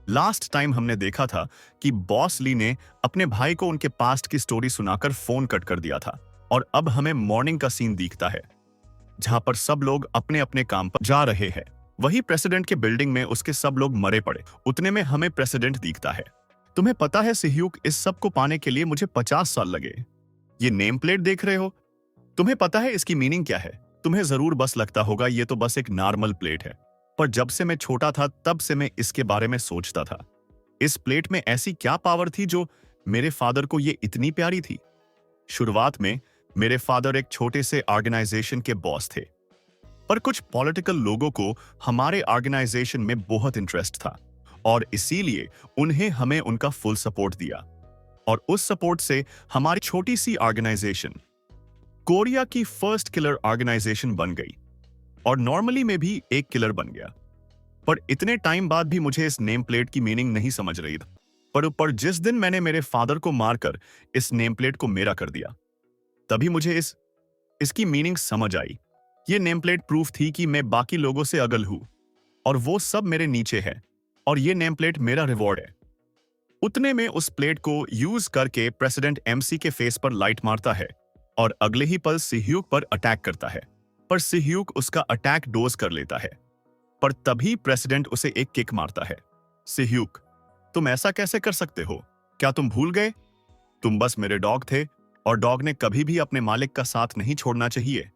Last time हमने देखा था कि बॉस ली ने अपने भाई को उनके पास्ट की स्टोरी सुनाकर फोन कट कर दिया था और अब हमें मॉर्निंग का सीन दिखता है जहां पर सब लोग अपने अपने काम पर जा रहे हैं। वही प्रेसिडेंट के बिल्डिंग में उसके सब लोग मरे पड़े। उतने में हमें प्रेसिडेंट दिखता है। तुम्हें पता है सिह्यूक, इस सब को पाने के लिए मुझे 50 साल लगे। ये नेम प्लेट देख रहे हो? तुम्हें पता है इसकी मीनिंग क्या है? तुम्हें जरूर बस लगता होगा ये तो बस एक नॉर्मल प्लेट है, पर जब से मैं छोटा था तब से मैं इसके बारे में सोचता था। इस प्लेट में ऐसी क्या पावर थी जो मेरे फादर को ये इतनी प्यारी थी? शुरुआत में मेरे फादर एक छोटे से ऑर्गेनाइजेशन के बॉस थे, पर कुछ पॉलिटिकल लोगों को हमारे ऑर्गेनाइजेशन में बहुत इंटरेस्ट था और इसीलिए उन्हें हमें उनका फुल सपोर्ट दिया। और उस सपोर्ट से हमारी छोटी सी ऑर्गेनाइजेशन कोरिया की फर्स्ट किलर ऑर्गेनाइजेशन बन गई और नॉर्मली में भी एक किलर बन गया। पर इतने टाइम बाद भी मुझे इस नेम प्लेट की मीनिंग नहीं समझ रही था। पर जिस दिन मैंने मेरे फादर को मारकर इस नेम प्लेट को मेरा कर दिया, तभी मुझे इसकी मीनिंग समझ आई। ये नेम प्लेट प्रूफ थी कि मैं बाकी लोगों से अगल हूं और वो सब मेरे नीचे है और ये नेम प्लेट मेरा रिवॉर्ड है। उतने में उस प्लेट को यूज करके प्रेसिडेंट एमसी के फेस पर लाइट मारता है और अगले ही पल सिह्यूक पर अटैक करता है। पर सिह्यूक उसका अटैक डोज कर लेता है, पर तभी प्रेसिडेंट उसे एक किक मारता है। सिह्यूक, तुम ऐसा कैसे कर सकते हो? क्या तुम भूल गए? तुम बस मेरे डॉग थे और डॉग ने कभी भी अपने मालिक का साथ नहीं छोड़ना चाहिए।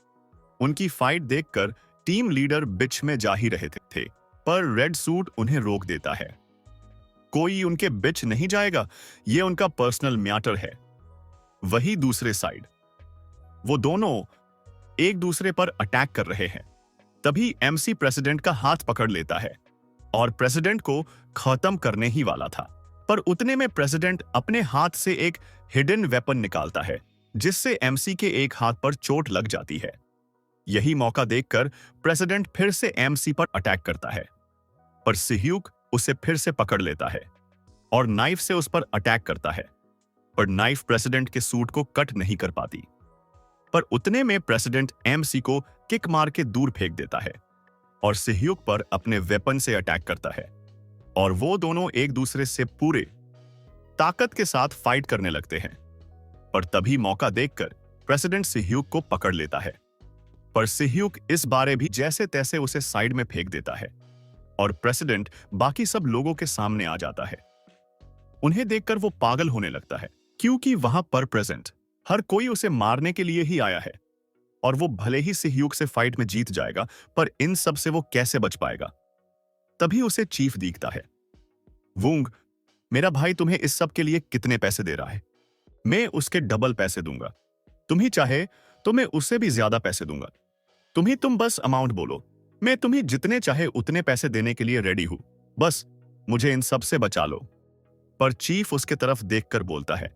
उनकी फाइट देखकर टीम लीडर बिच में जा ही रहे थे, पर रेड सूट उन्हें रोक देता है। कोई उनके बिच नहीं जाएगा, ये उनका पर्सनल मैटर है। वही दूसरे साइड वो दोनों एक दूसरे पर अटैक कर रहे हैं। तभी एमसी प्रेसिडेंट का हाथ पकड़ लेता है और प्रेसिडेंट को खत्म करने ही वाला था। पर उतने में प्रेसिडेंट अपने हाथ से एक हिडन वेपन निकालता है जिससे एमसी के एक हाथ पर चोट लग जाती है। यही मौका देखकर प्रेसिडेंट फिर से एमसी पर अटैक करता है, पर सिह्यूक उसे फिर से पकड़ लेता है और नाइफ से उस पर अटैक करता है, पर नाइफ प्रेसिडेंट के सूट को कट नहीं कर पाती। पर उतने में प्रेसिडेंट एमसी को किक मार के दूर फेंक देता है और सिह्यूक पर अपने वेपन से अटैक करता है और वो दोनों एक दूसरे से पूरे ताकत के साथ फाइट करने लगते हैं। पर तभी मौका देखकर प्रेसिडेंट सिह्यूक को पकड़ लेता है, पर सिह्यूक इस बारे भी जैसे तैसे उसे साइड में फेंक देता है और प्रेसिडेंट बाकी सब लोगों के सामने आ जाता है। उन्हें देखकर वो पागल होने लगता है क्योंकि वहां पर प्रेजेंट हर कोई उसे मारने के लिए ही आया है और वो भले ही सिह्यूक से फाइट में जीत जाएगा, पर इन सब से वो कैसे बच पाएगा? तभी उसे चीफ दिखता है। वुंग, मेरा भाई तुम्हें इस सब के लिए कितने पैसे दे रहा है? मैं उसके डबल पैसे दूंगा। तुम ही चाहे तो मैं उससे भी ज्यादा पैसे दूंगा। तुम बस अमाउंट बोलो, मैं तुम्हें जितने चाहे उतने पैसे देने के लिए रेडी हूं। बस मुझे इन सब से बचा लो। पर चीफ उसके तरफ देखकर बोलता है,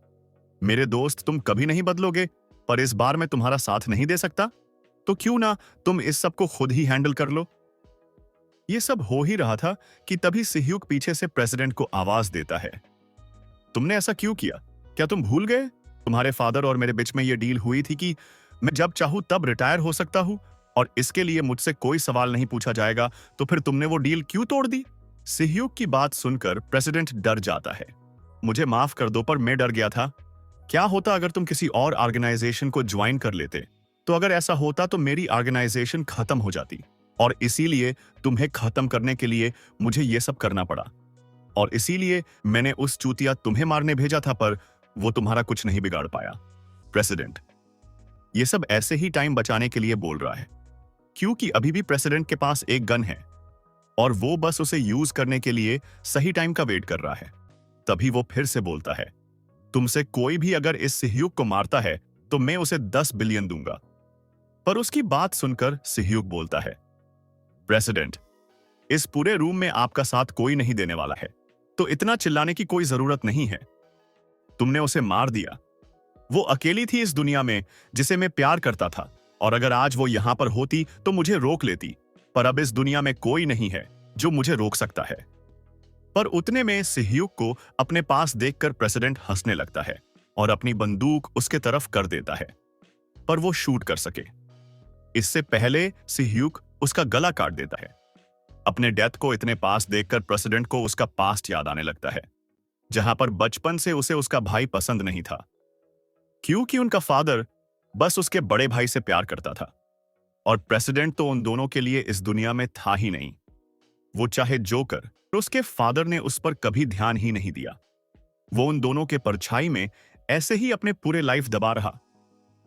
मेरे दोस्त, तुम कभी नहीं बदलोगे, पर इस बार मैं तुम्हारा साथ नहीं दे सकता। तो क्यों ना तुम इस सब को खुद ही हैंडल कर लो। ये सब हो ही रहा था कि तभी सिह्यूक पीछे से प्रेसिडेंट को आवाज देता है, तुमने ऐसा क्यों किया? क्या तुम भूल गए? तुम्हारे फादर और मेरे बीच में यह डील हुई थी कि मैं जब चाहूं तब रिटायर हो सकता हूं और इसके लिए मुझसे कोई सवाल नहीं पूछा जाएगा। तो फिर तुमने वो डील क्यों तोड़ दी? सिह्यूक की बात सुनकर प्रेसिडेंट डर जाता है। मुझे माफ कर दो, पर मैं डर गया था। क्या होता अगर तुम किसी और ऑर्गेनाइजेशन को ज्वाइन कर लेते? तो अगर ऐसा होता तो मेरी ऑर्गेनाइजेशन खत्म हो जाती और इसीलिए तुम्हें खत्म करने के लिए मुझे यह सब करना पड़ा और इसीलिए मैंने उस चूतिया तुम्हें मारने भेजा था, पर वो तुम्हारा कुछ नहीं बिगाड़ पाया। प्रेसिडेंट ये सब ऐसे ही टाइम बचाने के लिए बोल रहा है क्योंकि अभी भी प्रेसिडेंट के पास एक गन है और वो बस उसे यूज करने के लिए सही टाइम का वेट कर रहा है। तभी वो फिर से बोलता है, तुमसे कोई भी अगर इस सिह्यूक को मारता है तो मैं उसे 10 बिलियन दूंगा। पर उसकी बात सुनकर सिह्यूक बोलता है, प्रेसिडेंट, इस पूरे रूम में आपका साथ कोई नहीं देने वाला है, तो इतना चिल्लाने की कोई जरूरत नहीं है। तुमने उसे मार दिया। वो अकेली थी इस दुनिया में जिसे मैं प्यार करता था और अगर आज वो यहां पर होती तो मुझे रोक लेती, पर अब इस दुनिया में कोई नहीं है जो मुझे रोक सकता है। पर उतने में सिह्यूक को अपने पास देखकर प्रेसिडेंट हंसने लगता है और अपनी बंदूक उसके तरफ कर देता है, पर वो शूट कर सके इससे पहले सिह्यूक उसका गला काट देता है। अपने डेथ को इतने पास देखकर प्रेसिडेंट को उसका पास्ट याद आने लगता है, जहां पर बचपन से उसे उसका भाई पसंद नहीं था, क्योंकि उनका फादर बस उसके बड़े भाई से प्यार करता था और प्रेसिडेंट तो उन दोनों के लिए इस दुनिया में था ही नहीं। वो चाहे जो कर, तो उसके फादर ने उस पर कभी ध्यान ही नहीं दिया। वो उन दोनों के परछाई में ऐसे ही अपने पूरे लाइफ दबा रहा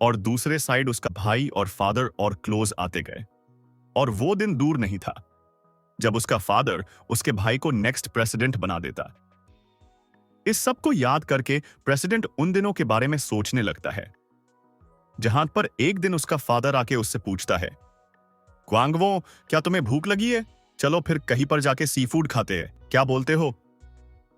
और दूसरे साइड उसका भाई और फादर और क्लोज आते गए। और वो दिन दूर नहीं था जब उसका फादर उसके भाई को नेक्स्ट प्रेसिडेंट बना देता। इस सब को याद करके प्रेसिडेंट उन दिनों के बारे में सोचने लगता है, जहां पर एक दिन उसका फादर आके उससे पूछता है, ग्वांगवो, क्या तुम्हें भूख लगी है? चलो फिर कहीं पर जाके सी फूड खाते हैं, क्या बोलते हो?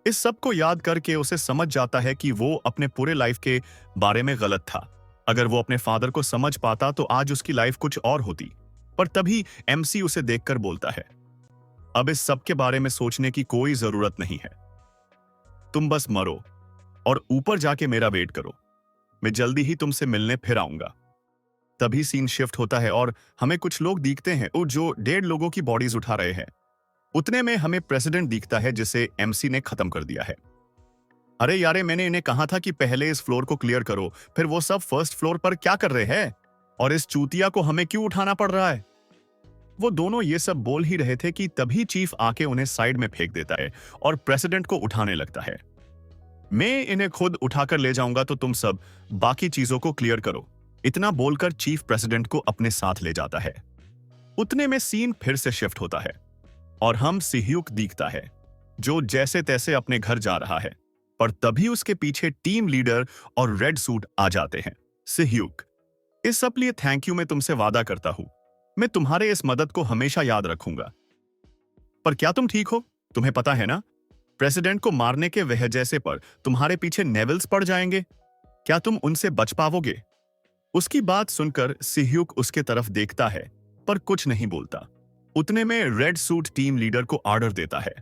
इस सब को याद करके उसे समझ जाता है कि वो अपने पूरे लाइफ के बारे में गलत था। अगर वो अपने फादर को समझ पाता तो आज उसकी लाइफ कुछ और होती। पर तभी एमसी उसे देखकर बोलता है, अब इस सब के बारे में सोचने की कोई जरूरत नहीं है, तुम बस मरो और ऊपर जाके मेरा वेट करो, मैं जल्दी ही तुमसे मिलने फिर आऊंगा। तभी सीन शिफ्ट होता है और हमें कुछ लोग दिखते हैं जो 1.5 लोगों की बॉडीज उठा रहे हैं। उतने में हमें प्रेसिडेंट दिखता है जिसे एमसी ने खत्म कर दिया है। अरे यारे, मैंने इन्हें कहा था कि पहले इस फ्लोर को क्लियर करो, फिर वो सब फर्स्ट फ्लोर पर क्या कर रहे हैं और इस चूतिया को हमें क्यों उठाना पड़ रहा है? वो दोनों ये सब बोल ही रहे थे कि तभी चीफ आके उन्हें साइड में फेंक देता है और प्रेसिडेंट को उठाने लगता है। मैं इन्हें खुद उठाकर ले जाऊंगा, तो तुम सब बाकी चीजों को क्लियर करो। इतना बोलकर चीफ प्रेसिडेंट को अपने साथ ले जाता है। उतने में सीन फिर से शिफ्ट होता है और हम सिह्युक दिखता है जो जैसे तैसे अपने घर जा रहा है। पर तभी उसके पीछे टीम लीडर और रेड सूट आ जाते हैं। सिह्युक, इस सब लिए थैंक यू। मैं तुमसे वादा करता हूं, मैं तुम्हारे इस मदद को हमेशा याद रखूंगा। पर क्या तुम ठीक हो? तुम्हें पता है ना, प्रेसिडेंट को मारने के वजह से पर तुम्हारे पीछे नेवल्स पड़ जाएंगे। क्या तुम उनसे बच पाओगे? उसकी बात सुनकर सिह्युक उसके तरफ देखता है पर कुछ नहीं बोलता। उतने में रेड सूट टीम लीडर को ऑर्डर देता है,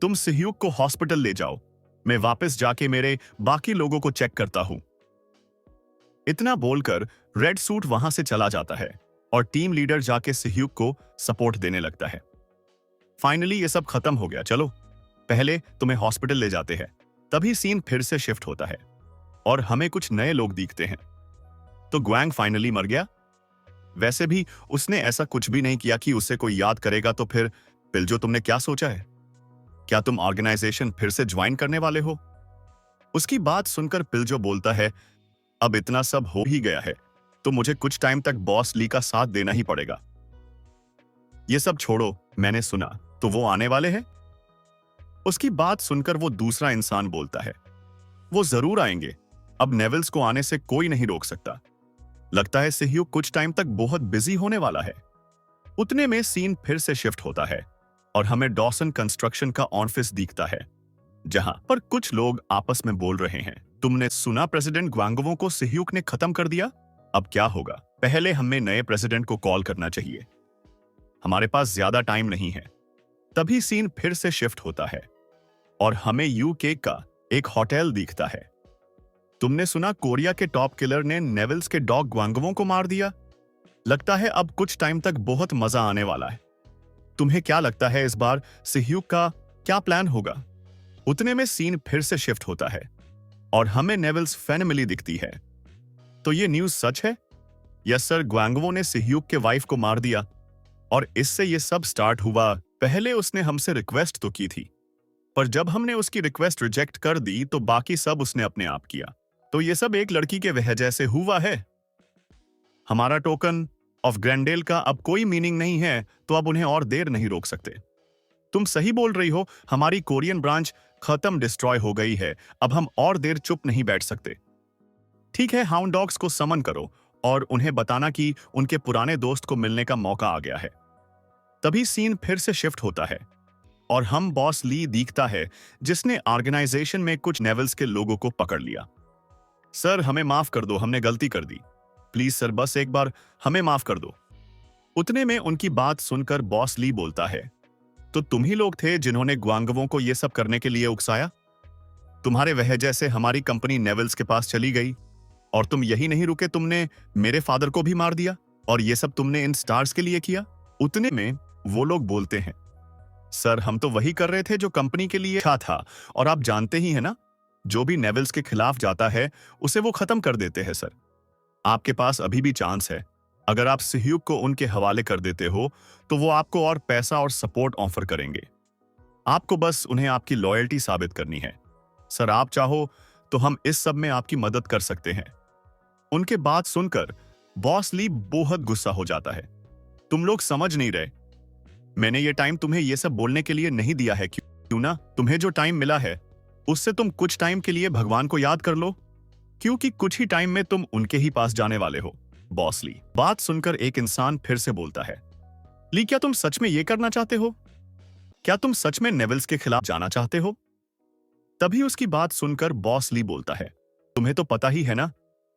तुम सिह्युक को हॉस्पिटल ले जाओ, मैं वापस जाके मेरे बाकी लोगों को चेक करता हूं। इतना बोलकर रेड सूट वहां से चला जाता है और टीम लीडर जाके सिह्युक को सपोर्ट देने लगता है। फाइनली ये सब खत्म हो गया, चलो पहले तुम्हें हॉस्पिटल ले जाते हैं। तभी सीन फिर से शिफ्ट होता है और हमें कुछ नए लोग दिखते हैं। तो ग्वांग फाइनली मर गया। वैसे भी उसने ऐसा कुछ भी नहीं किया कि उसे कोई याद करेगा। तो फिर पिलजो, तुमने क्या सोचा है? क्या तुम ऑर्गेनाइजेशन फिर से ज्वाइन करने वाले हो? उसकी बात सुनकर पिलजो बोलता है, अब इतना सब हो ही गया है तो मुझे कुछ टाइम तक बॉस ली का साथ देना ही पड़ेगा। ये सब छोड़ो, मैंने सुना तो वो आने वाले हैं। उसकी बात सुनकर वो दूसरा इंसान बोलता है, वो जरूर आएंगे, अब नेवल्स को आने से कोई नहीं रोक सकता। लगता है सिह्युक कुछ टाइम तक बहुत बिजी होने वाला है। उतने में सीन फिर से शिफ्ट होता है और हमें डॉसन कंस्ट्रक्शन का ऑफिस दिखता है, जहां पर कुछ लोग आपस में बोल रहे हैं, तुमने सुना प्रेसिडेंट ग्वांगवो को सिह्युक ने खत्म कर दिया? अब क्या होगा? पहले हमें नए प्रेसिडेंट को कॉल करना चाहिए, हमारे पास ज्यादा टाइम नहीं है। तभी सीन फिर से शिफ्ट होता है और हमें यूके का एक होटल दिखता है। तुमने सुना कोरिया के टॉप किलर ने नेवल्स के डॉग ग्वांगवो को मार दिया? लगता है अब कुछ टाइम तक बहुत मजा आने वाला है। तुम्हें क्या लगता है इस बार सिह्युक का क्या प्लान होगा? उतने में सीन फिर से शिफ्ट होता है और हमें नेवल्स फैमिली दिखती है। तो ये न्यूज सच है? यस सर, ग्वांगवो ने सिह्युक के वाइफ को मार दिया और इससे ये सब स्टार्ट हुआ। पहले उसने हमसे रिक्वेस्ट तो की थी, पर जब हमने उसकी रिक्वेस्ट रिजेक्ट कर दी तो बाकी सब उसने अपने आप किया। तो ये सब एक लड़की के वजह से हुआ है। हमारा टोकन ऑफ ग्रैंडेल का अब कोई मीनिंग नहीं है, तो अब उन्हें और देर नहीं रोक सकते। तुम सही बोल रही हो, हमारी कोरियन ब्रांच खत्म, डिस्ट्रॉय हो गई है। अब हम और देर चुप नहीं बैठ सकते। ठीक है, हाउंड डॉग्स को समन करो और उन्हें बताना कि उनके पुराने दोस्त को मिलने का मौका आ गया है। तभी सीन फिर से शिफ्ट होता है और हम बॉस ली दिखता है, जिसने ऑर्गेनाइजेशन में कुछ नेवल्स के लोगों को पकड़ लिया। सर, हमें माफ कर दो, हमने गलती कर दी, प्लीज सर, बस एक बार हमें माफ कर दो। उतने में उनकी बात सुनकर बॉस ली बोलता है, तो तुम ही लोग थे जिन्होंने ग्वांगवो को यह सब करने के लिए उकसाया? तुम्हारे वजह से हमारी कंपनी नेवल्स के पास चली गई और तुम यही नहीं रुके, तुमने मेरे फादर को भी मार दिया और ये सब तुमने इन स्टार्स के लिए किया। उतने में वो लोग बोलते हैं, सर हम तो वही कर रहे थे जो कंपनी के लिए अच्छा था, और आप जानते ही है ना, जो भी नेवल्स के खिलाफ जाता है उसे वो खत्म कर देते हैं सर। आपके पास अभी भी चांस है। अगर आप सहयोग को उनके हवाले कर देते हो तो वो आपको और पैसा और सपोर्ट ऑफर करेंगे। आपको बस उन्हें आपकी लॉयल्टी साबित करनी है। सर आप चाहो तो हम इस सब में आपकी मदद कर सकते हैं। उनके बात सुनकर बॉस ली बहुत गुस्सा हो जाता है। तुम लोग समझ नहीं रहे। मैंने ये टाइम तुम्हें ये सब बोलने के लिए नहीं दिया है। क्यों ना तुम्हें जो टाइम मिला है उससे तुम कुछ टाइम के लिए भगवान को याद कर लो, क्योंकि कुछ ही टाइम में तुम उनके ही पास जाने वाले हो। बॉस ली बात सुनकर एक इंसान फिर से बोलता है, ली क्या तुम सच में ये करना चाहते हो? क्या तुम सच में नेवल्स के खिलाफ जाना चाहते हो? तभी उसकी बात सुनकर बॉस ली बोलता है, तुम्हें तो पता ही है ना,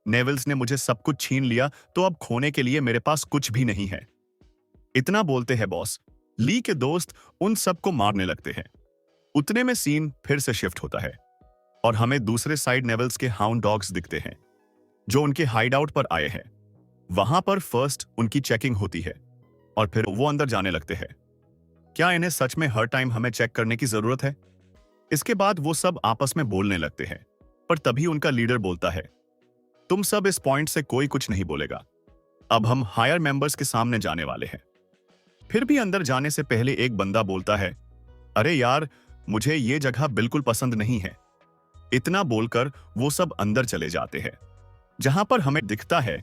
नेवल्स ने मुझे सब कुछ छीन लिया, तो अब खोने के लिए मेरे पास कुछ भी नहीं है। इतना बोलते हैं बॉस ली के दोस्त उन सबको मारने लगते हैं। उतने में सीन फिर से शिफ्ट होता है और हमें दूसरे साइड नेवल्स के हाउंड डॉग्स दिखते हैं जो उनके हाइड आउट पर आए हैं। वहां पर फर्स्ट उनकी चेकिंग होती है और फिर वो अंदर जाने लगते हैं। क्या इन्हें सच में हर टाइम हमें चेक करने की जरूरत है? इसके बाद वो सब आपस में बोलने लगते हैं, पर तभी उनका लीडर बोलता है, तुम सब इस पॉइंट से कोई कुछ नहीं बोलेगा। अब हम हायर मेंबर्स के सामने जाने वाले हैं। फिर भी अंदर जाने से पहले एक बंदा बोलता है, अरे यार, मुझे ये जगह बिल्कुल पसंद नहीं है। इतना बोलकर वो सब अंदर चले जाते हैं, जहां पर हमें दिखता है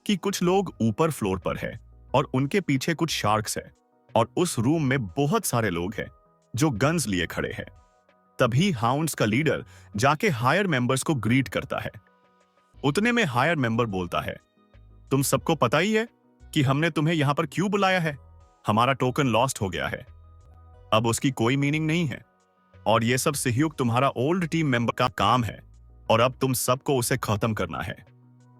कि कुछ लोग ऊपर फ्लोर पर है और उनके पीछे कुछ शार्क्स है और उस रूम में बहुत सारे लोग हैं जो गन्स लिए खड़े हैं। तभी हाउंड्स का लीडर जाके हायर मेंबर्स को ग्रीट करता है। उतने में हायर मेंबर बोलता है, तुम सबको पता ही है कि हमने तुम्हें यहां पर क्यों बुलाया है। हमारा टोकन लॉस्ट हो गया है, अब उसकी कोई मीनिंग नहीं है और ये सब सहयोग तुम्हारा ओल्ड टीम मेंबर का काम है और अब तुम सबको उसे खत्म करना है।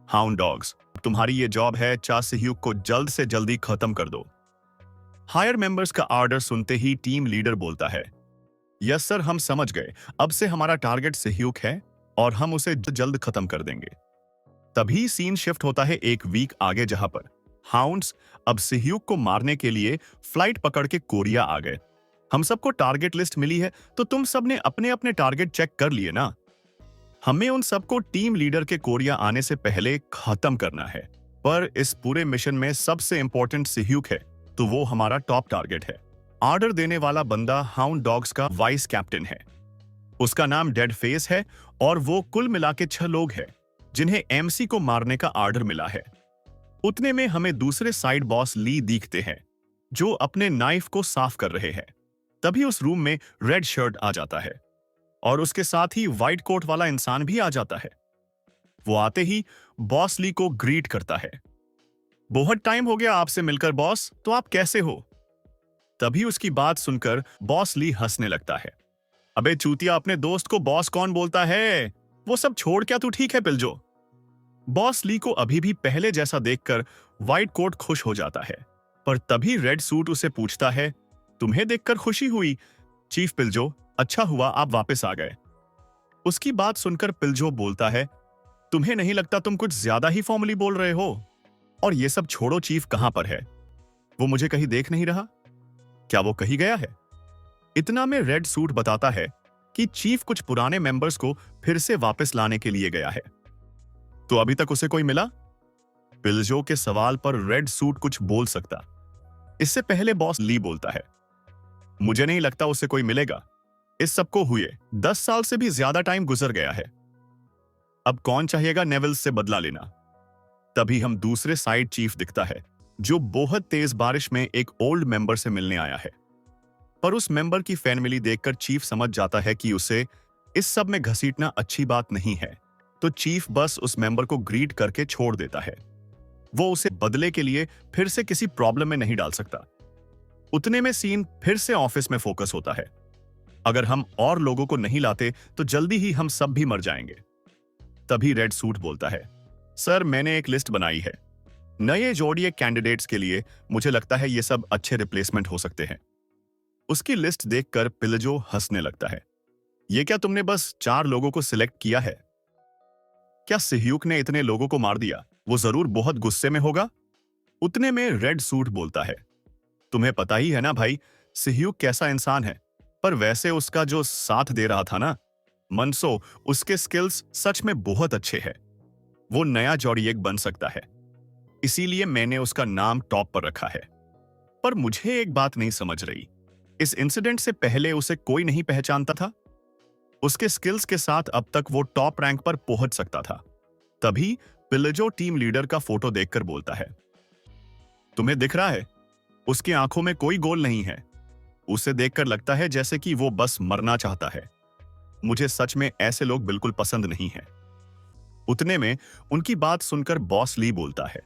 हाउंड डॉग्स, तुम्हारी ये जॉब है, चार सहयोग को जल्द से जल्दी खत्म कर दो। हायर मेंबर्स का ऑर्डर सुनते ही टीम लीडर बोलता है, यस सर, हम समझ गए। अब से हमारा टारगेट सहयोग है और हम उसे जल्द खत्म कर देंगे। तभी सीन शिफ्ट होता है एक वीक आगे, जहां पर हाउंड्स अब सहयोग को मारने के लिए फ्लाइट पकड़ के कोरिया आ गए। हम सबको टारगेट लिस्ट मिली है, तो तुम सबने अपने अपने टारगेट चेक कर लिए ना। हमें उन सबको टीम लीडर के कोरिया आने से पहले खत्म करना है। पर इस पूरे मिशन में सबसे इंपॉर्टेंट सहयोग है, तो वो हमारा टॉप टारगेट है। ऑर्डर देने वाला बंदा हाउंड डॉग्स का वाइस कैप्टन है। उसका नाम डेड फेस है और वो कुल मिला के 6 लोग हैं जिन्हें एमसी को मारने का ऑर्डर मिला है। उतने में हमें दूसरे साइड बॉस ली दिखते हैं जो अपने नाइफ को साफ कर रहे हैं। तभी उस रूम में रेड शर्ट आ जाता है और उसके साथ ही व्हाइट कोट वाला इंसान भी आ जाता है। वो आते ही बॉस ली को ग्रीट करता है, बहुत टाइम हो गया आपसे मिलकर बॉस, तो आप कैसे हो? तभी उसकी बात सुनकर बॉस ली हंसने लगता है, अबे चूतिया, अपने दोस्त को बॉस कौन बोलता है? वो सब छोड़, क्या तू ठीक है पिलजो? बॉस ली को अभी भी पहले जैसा देखकर व्हाइट कोट खुश हो जाता है, पर तभी रेड सूट उसे पूछता है, तुम्हें देखकर खुशी हुई चीफ पिलजो, अच्छा हुआ आप वापस आ गए। उसकी बात सुनकर पिलजो बोलता है, तुम्हें नहीं लगता तुम कुछ ज्यादा ही फॉर्मली बोल रहे हो? और ये सब छोड़ो, चीफ कहां पर है? वो मुझे कहीं देख नहीं रहा? क्या वो कहीं गया है? इतना में रेड सूट बताता है कि चीफ कुछ पुराने मेंबर्स को फिर से वापस लाने के लिए गया है। तो अभी तक उसे कोई मिला? पिलजो के सवाल पर रेड सूट कुछ बोल सकता, इससे पहले बॉस ली बोलता है, मुझे नहीं लगता उसे कोई मिलेगा। इस सबको हुए 10 साल से भी ज्यादा टाइम गुजर गया है। अब कौन चाहेगा नेवल्स से बदला लेना? तभी हम दूसरे साइड चीफ दिखता है जो बहुत तेज बारिश में एक ओल्ड मेंबर से मिलने आया है। पर उस मेंबर की फैमिली देखकर चीफ समझ जाता है कि उसे इस सब में घसीटना अच्छी बात नहीं है, तो चीफ बस उस मेंबर को ग्रीट करके छोड़ देता है। वो उसे बदले के लिए फिर से किसी प्रॉब्लम में नहीं डाल सकता। उतने में सीन फिर से ऑफिस में फोकस होता है। अगर हम और लोगों को नहीं लाते तो जल्दी ही हम सब भी मर जाएंगे। तभी रेड सूट बोलता है, सर मैंने एक लिस्ट बनाई है नए जोड़िए कैंडिडेट्स के लिए, मुझे लगता है ये सब अच्छे रिप्लेसमेंट हो सकते हैं। उसकी लिस्ट देखकर पिलजो हंसने लगता है, ये क्या तुमने बस 4 लोगों को सिलेक्ट किया है? क्या सहयोग ने इतने लोगों को मार दिया? वो जरूर बहुत गुस्से में होगा। उतने में रेड सूट बोलता है, तुम्हें पता ही है ना भाई, सिह्यूक कैसा इंसान है, पर वैसे उसका जो साथ दे रहा था ना, मनसो, उसके स्किल्स सच में बहुत अच्छे हैं। वो नया जॉडी एक बन सकता है, इसीलिए मैंने उसका नाम टॉप पर रखा है। पर मुझे एक बात नहीं समझ रही, इस इंसिडेंट से पहले उसे कोई नहीं पहचानता था? उसके स्किल्स के साथ अब तक वो टॉप रैंक पर पहुंच सकता था। तभी पिल्लजो टीम लीडर का फोटो देखकर बोलता है, तुम्हें दिख रहा है, उसकी आंखों में कोई गोल नहीं है। उसे देखकर लगता है जैसे कि वो बस मरना चाहता है। मुझे सच में ऐसे लोग बिल्कुल पसंद नहीं हैं। उतने में उनकी बात सुनकर बॉस ली बोलता है,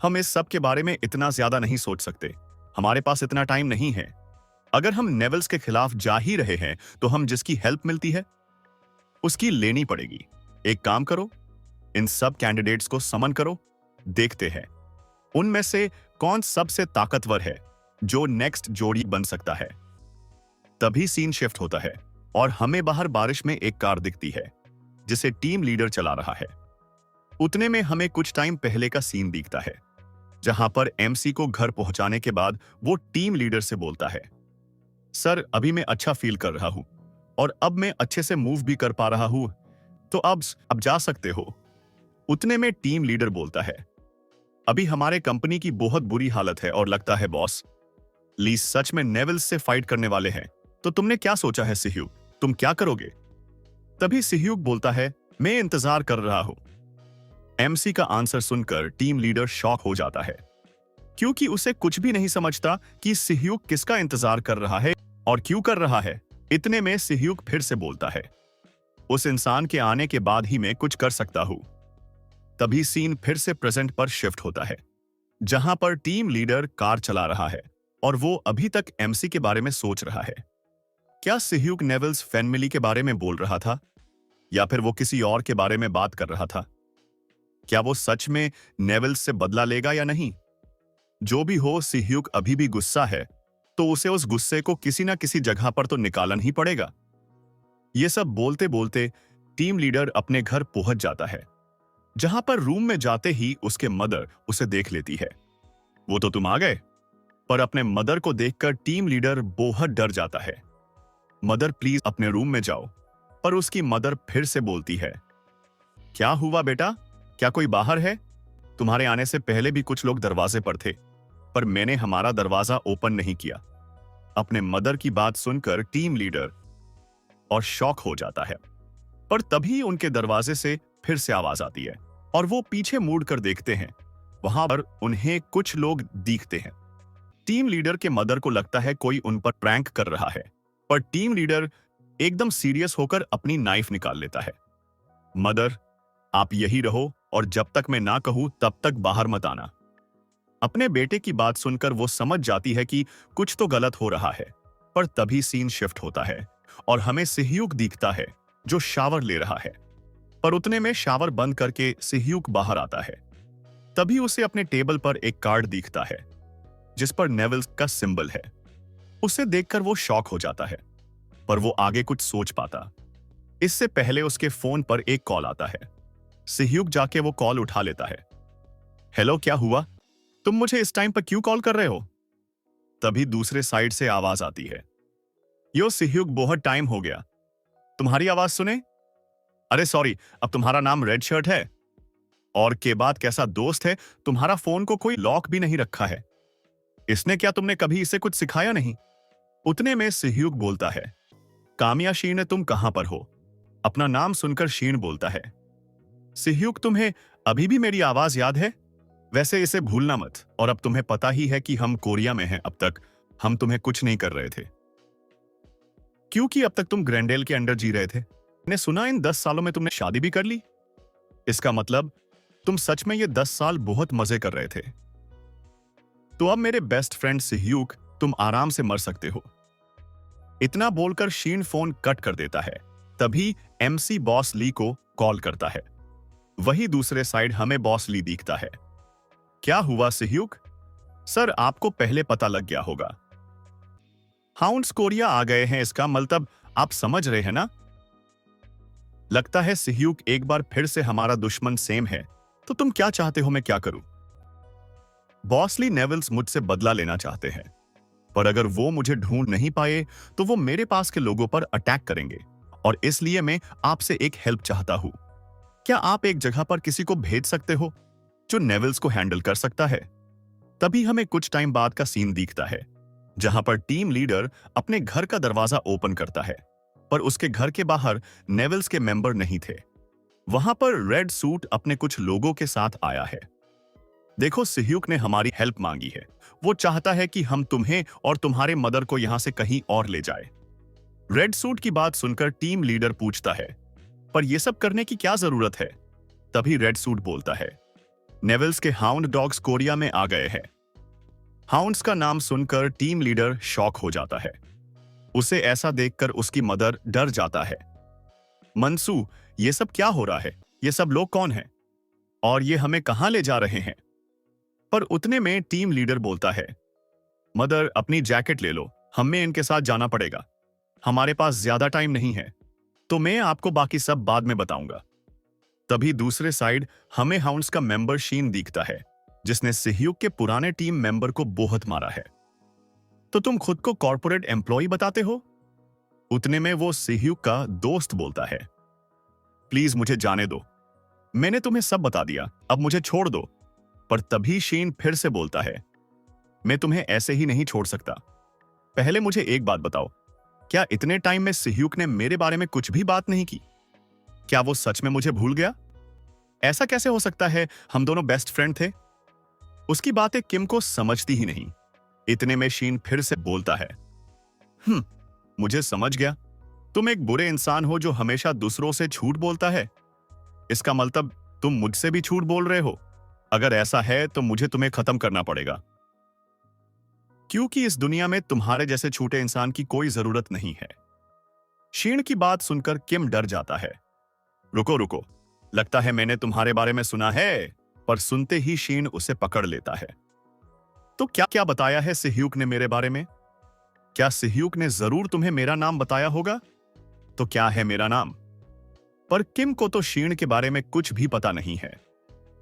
हम इस सब के बारे में इतना ज्यादा नहीं सोच सकते, हमारे पास इतना टाइम नहीं है। अगर हम नेवल्स के खिलाफ जा ही रहे हैं तो हम जिसकी हेल्प मिलती है उसकी लेनी पड़ेगी। एक काम करो, इन सब कैंडिडेट्स को समन करो, देखते हैं उनमें से कौन सबसे ताकतवर है जो नेक्स्ट जोड़ी बन सकता है। तभी सीन शिफ्ट होता है और हमें बाहर बारिश में एक कार दिखती है जिसे टीम लीडर चला रहा है। उतने में हमें कुछ टाइम पहले का सीन दिखता है जहां पर एमसी को घर पहुंचाने के बाद वो टीम लीडर से बोलता है, सर अभी मैं अच्छा फील कर रहा हूं और अब मैं अच्छे से मूव भी कर पा रहा हूं, तो अब जा सकते हो। उतने में टीम लीडर बोलता है, अभी हमारे कंपनी की बहुत बुरी हालत है और लगता है बॉस ली सच में नेवल्स से फाइट करने वाले हैं, तो तुमने क्या सोचा है सिह्यूक, तुम क्या करोगे? तभी सिह्यूक बोलता है, मैं इंतजार कर रहा हूं। एमसी का आंसर सुनकर टीम लीडर शॉक हो जाता है क्योंकि उसे कुछ भी नहीं समझता कि सिह्यूक किसका इंतजार कर रहा है और क्यों कर रहा है। इतने में सिह्यूक फिर से बोलता है, उस इंसान के आने के बाद ही मैं कुछ कर सकता हूं। तभी सीन फिर से प्रेजेंट पर शिफ्ट होता है जहां पर टीम लीडर कार चला रहा है और वो अभी तक एमसी के बारे में सोच रहा है। क्या सिह्यूक नेवल्स फैमिली के बारे में बोल रहा था या फिर वो किसी और के बारे में बात कर रहा था? क्या वो सच में नेवल्स से बदला लेगा या नहीं? जो भी हो, सिह्यूक अभी भी गुस्सा है तो उसे उस गुस्से को किसी ना किसी जगह पर तो निकालना ही पड़ेगा। ये सब बोलते बोलते टीम लीडर अपने घर पहुंच जाता है जहां पर रूम में जाते ही उसके मदर उसे देख लेती है। वो तो तुम आ गए। पर अपने मदर को देखकर टीम लीडर बहुत डर जाता है। मदर प्लीज अपने रूम में जाओ। पर उसकी मदर फिर से बोलती है, क्या हुआ बेटा, क्या कोई बाहर है? तुम्हारे आने से पहले भी कुछ लोग दरवाजे पर थे पर मैंने हमारा दरवाजा ओपन नहीं किया। अपने मदर की बात सुनकर टीम लीडर और शॉक हो जाता है। पर तभी उनके दरवाजे से फिर से आवाज आती है और वो पीछे मुड़ कर देखते हैं। वहां पर उन्हें कुछ लोग दिखते हैं। टीम लीडर के मदर को लगता है कोई उन पर प्रैंक कर रहा है, पर टीम लीडर एकदम सीरियस होकर अपनी नाइफ निकाल लेता है। मदर, आप यही रहो और जब तक मैं ना कहूं तब तक बाहर मत आना। अपने बेटे की बात सुनकर वो समझ जाती है कि कुछ तो गलत हो रहा है। पर तभी सीन शिफ्ट होता है और हमें सिह्यूक दिखता है जो शावर ले रहा है। पर उतने में शावर बंद करके सिह्यूक बाहर आता है। तभी उसे अपने टेबल पर एक कार्ड दिखता है जिस पर नेवल्स का सिंबल है। उसे देखकर वो शॉक हो जाता है पर वो आगे कुछ सोच पाता। इससे पहले उसके फोन पर एक कॉल आता है। सिह्यूक जाके वो कॉल उठा लेता है। हेलो, क्या हुआ? तुम मुझे इस टाइम पर क्यों कॉल कर रहे हो? तभी दूसरे साइड से आवाज आती है, यो सिह्यूक, बहुत टाइम हो गया, तुम्हारी आवाज सुने। अरे सॉरी, अब तुम्हारा नाम रेड शर्ट है और के बाद कैसा दोस्त है, तुम्हारा फोन को कोई लॉक भी नहीं रखा है। इसने क्या तुमने कभी इसे कुछ सिखाया नहीं? उतने में सिह्यूक बोलता है, कामिया शीन, तुम कहां पर हो? अपना नाम सुनकर शीन बोलता है, सिह्यूक, तुम्हें अभी भी मेरी आवाज याद है? वैसे इसे भूलना मत। और अब तुम्हें पता ही है कि हम कोरिया में हैं। अब तक हम तुम्हें कुछ नहीं कर रहे थे क्योंकि अब तक तुम ग्रैंडेल के अंडर जी रहे थे। मैंने सुना इन 10 सालों में तुमने शादी भी कर ली। इसका मतलब तुम सच में ये 10 साल बहुत मजे कर रहे थे। तो अब मेरे बेस्ट फ्रेंड सिह्यूक, तुम आराम से मर सकते हो। इतना बोलकर शीन फोन कट कर देता है। तभी एमसी बॉस ली को कॉल करता है। वही दूसरे साइड हमें बॉस ली दिखता है। क्या हुआ सिह्यूक? सर, आपको पहले पता लग गया होगा, हाउंड्स कोरिया आ गए हैं। इसका मतलब आप समझ रहे हैं ना? लगता है सिह्यूक एक बार फिर से हमारा दुश्मन सेम है। तो तुम क्या चाहते हो मैं क्या करूं? बॉस ली नेवल्स मुझसे बदला लेना चाहते हैं पर अगर वो मुझे ढूंढ नहीं पाए तो वो मेरे पास के लोगों पर अटैक करेंगे, और इसलिए मैं आपसे एक हेल्प चाहता हूं। क्या आप एक जगह पर किसी को भेज सकते हो जो नेवल्स को हैंडल कर सकता है? तभी हमें कुछ टाइम बाद का सीन दिखता है, जहां पर टीम लीडर अपने घर का दरवाजा ओपन करता है, पर उसके घर के बाहर नेवल्स के मेंबर नहीं थे। वहां पर रेड सूट अपने कुछ लोगों के साथ आया है। देखो, सिह्यूक ने हमारी हेल्प मांगी है। वो चाहता है कि हम तुम्हें और तुम्हारे मदर को यहां से कहीं और ले जाए। रेड सूट की बात सुनकर टीम लीडर पूछता है, पर यह सब करने की क्या जरूरत है? तभी रेड सूट बोलता है, नेवल्स के हाउंड डॉग्स कोरिया में आ गए हैं। हाउंड्स का नाम सुनकर टीम लीडर शॉक हो जाता है। उसे ऐसा देखकर उसकी मदर डर जाता है। मनसू, ये सब क्या हो रहा है? ये सब लोग कौन हैं? और ये हमें कहां ले जा रहे हैं? पर उतने में टीम लीडर बोलता है, मदर अपनी जैकेट ले लो, हमें इनके साथ जाना पड़ेगा। हमारे पास ज्यादा टाइम नहीं है, तो मैं आपको बाकी सब बाद में बताऊंगा। तभी दूसरे साइड हमें हाउंड्स का मेंबर शीन दिखता है, जिसने सिह्यूक के पुराने टीम मेंबर को बहुत मारा है। तो तुम खुद को कॉर्पोरेट एम्प्लॉय बताते हो? उतने में वो सिह्यूक का दोस्त बोलता है, प्लीज मुझे जाने दो, मैंने तुम्हें सब बता दिया, अब मुझे छोड़ दो। पर तभी शीन फिर से बोलता है, मैं तुम्हें ऐसे ही नहीं छोड़ सकता। पहले मुझे एक बात बताओ, क्या इतने टाइम में सिह्यूक ने मेरे बारे में कुछ भी बात नहीं की? क्या वो सच में मुझे भूल गया? ऐसा कैसे हो सकता है? हम दोनों बेस्ट फ्रेंड थे। उसकी बातें किम को समझती ही नहीं। इतने में शीन फिर से बोलता है, मुझे समझ गया, तुम एक बुरे इंसान हो जो हमेशा दूसरों से झूठ बोलता है। इसका मतलब तुम मुझसे भी झूठ बोल रहे हो। अगर ऐसा है तो मुझे तुम्हें खत्म करना पड़ेगा, क्योंकि इस दुनिया में तुम्हारे जैसे छोटे इंसान की कोई जरूरत नहीं है। शीन की बात सुनकर किम डर जाता है। रुको रुको, लगता है मैंने तुम्हारे बारे में सुना है। पर सुनते ही शीन उसे पकड़ लेता है। तो क्या क्या बताया है सिह्यूक ने मेरे बारे में? क्या सिह्यूक ने जरूर तुम्हें मेरा नाम बताया होगा? तो क्या है मेरा नाम? पर किम को तो शीन के बारे में कुछ भी पता नहीं है,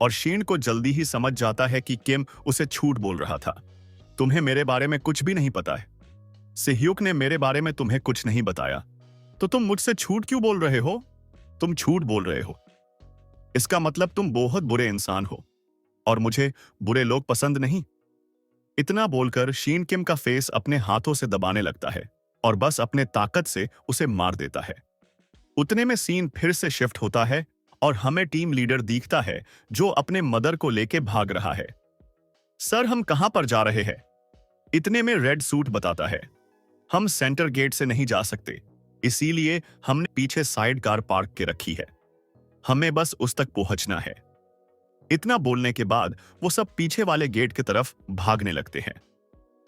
और शीन को जल्दी ही समझ जाता है कि किम उसे झूठ बोल रहा था। तुम्हें मेरे बारे में कुछ भी नहीं पता है। सिह्यूक ने मेरे बारे में तुम्हें कुछ नहीं बताया, तो तुम मुझसे झूठ क्यों बोल रहे हो? तुम झूठ बोल रहे हो, इसका मतलब तुम बहुत बुरे इंसान हो, और मुझे बुरे लोग पसंद नहीं। इतना बोलकर शीन किम का फेस अपने हाथों से दबाने लगता है और बस अपने ताकत से उसे मार देता है। उतने में सीन फिर से शिफ्ट होता है और हमें टीम लीडर दिखता है जो अपने मदर को लेके भाग रहा है। सर, हम कहां पर जा रहे हैं? इतने में रेड सूट बताता है, हम सेंटर गेट से नहीं जा सकते, इसीलिए हमने पीछे साइड कार पार्क के रखी है। हमें बस उस तक पहुंचना है। इतना बोलने के बाद वो सब पीछे वाले गेट की तरफ भागने लगते हैं।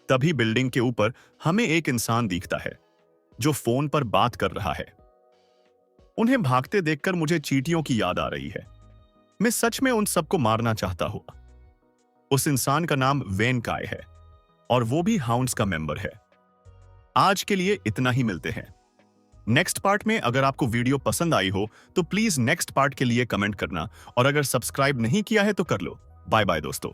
तभी बिल्डिंग के ऊपर हमें एक इंसान दिखता है जो फोन पर बात कर रहा है। उन्हें भागते देखकर मुझे चींटियों की याद आ रही है। मैं सच में उन सबको मारना चाहता हूं। उस इंसान का नाम वेन काय है और वो भी हाउंड्स का मेंबर है। आज के लिए इतना ही, मिलते हैं नेक्स्ट पार्ट में। अगर आपको वीडियो पसंद आई हो तो प्लीज नेक्स्ट पार्ट के लिए कमेंट करना, और अगर सब्सक्राइब नहीं किया है तो कर लो। बाय बाय दोस्तों।